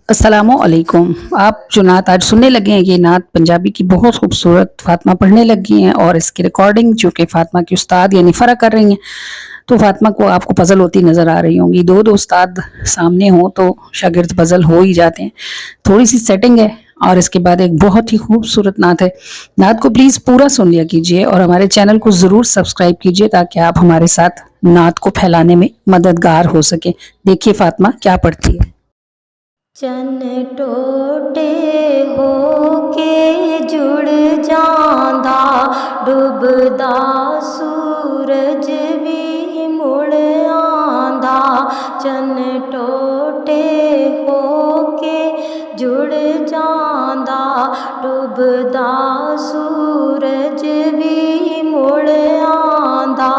अस्सलामुअलैकुम। आप जो नात आज सुनने लगे हैं ये नात पंजाबी की बहुत खूबसूरत फ़ातिमा पढ़ने लगी हैं और इसकी रिकॉर्डिंग जो कि फ़ातिमा की उस्ताद यानी फ़रा कर रही हैं। तो फ़ातिमा को आपको पज़ल होती नज़र आ रही होंगी। दो दो उस्ताद सामने हों तो शागिर्द पज़ल हो ही जाते हैं। थोड़ी सी सेटिंग है और इसके बाद एक बहुत ही खूबसूरत नात है। नात को प्लीज़ पूरा सुन लिया कीजिए और हमारे चैनल को ज़रूर सब्सक्राइब कीजिए ताकि आप हमारे साथ नात को फैलाने में मददगार हो सकें। देखिए फ़ातिमा क्या पढ़ती है। चन टोटे हो के जुड़ जांदा, डुबदा सूरज भी मुड़ आंदा। चन टोटे हो के जुड़ जांदा, डुबदा सूरज भी मुड़ आंदा।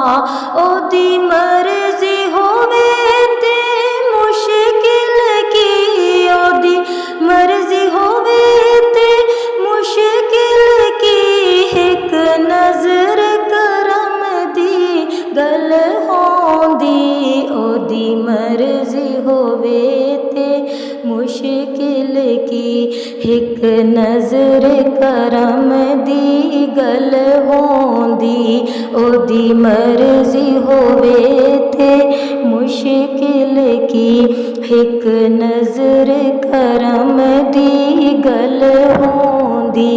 ओदी मर्जी होवे ते मुश्किल की, ओदी मर्जी होवे ते मुश्किल की। एक नजर करम दी गल होंदी, ओदी मर्जी होवे ते मुश्किल की। एक नजर करम दी गल होंदी, ओदी मर्जी होवे ते मुश्किल की। एक नजर करम दी गल होंदी।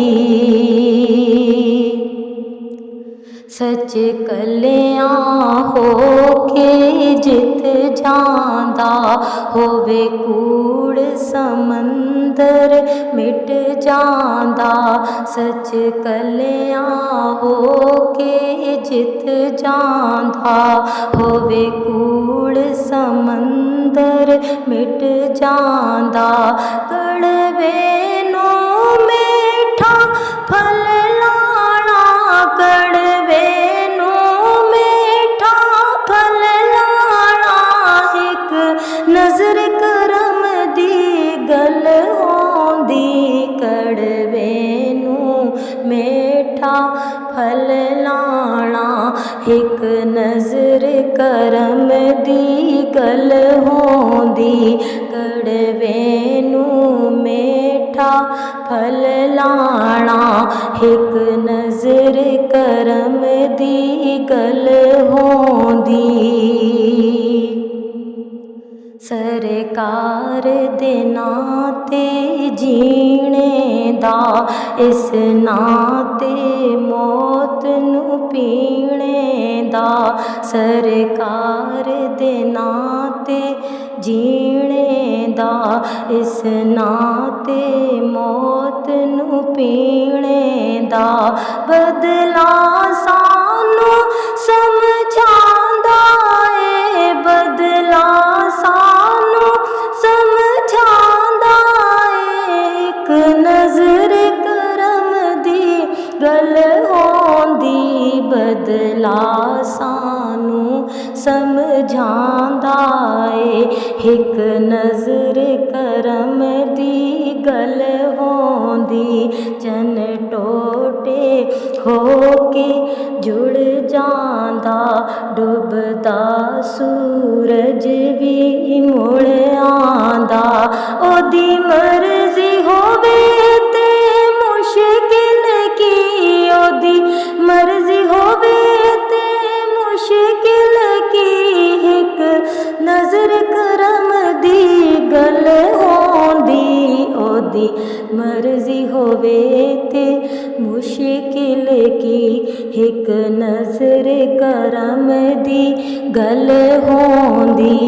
सच कलियां हो के जित जांदा, होवे कूड़ समंदर मिट जांदा। सच कलियां हो के जित जांदा, होवे कूड़ समंदर मिट जांदा। कड़वे नो मीठा फल लाना, कड़वे नो मीठा फल लाना। एक नजर करम दी गल होंदी, कड़वे नो मीठा फल लाना। एक नजर करम दी गल होंदी, कड़वे नू मीठा फल लाना। एक नजर करम दी गल होंदी। सरकार दे नां ते जीने दा, इस नां ते मौत नू पीने दा। सरकार दे नां ते जीने दा, इस नां ते मौत नू पीने दा। बदला सानू समझांदा ए, बदला सानू समझांदा ए। एक नजर करम दी गल होंदी, बदला सानू समझांदा ए। एक नजर करम दी गल होंदी। चन टोटे हो के जुड़ जांदा, डुबदा सूरज भी मुड़ आंदा। ओदी मर्जी होवे ते मुश्किल की, ओदी मर्जी होवे ते मुश्किल की। एक नजर करम दी गल होंदी, ओदी मर्जी होवे ते मुश्किल की। एक नजर करम दी गल होंदी।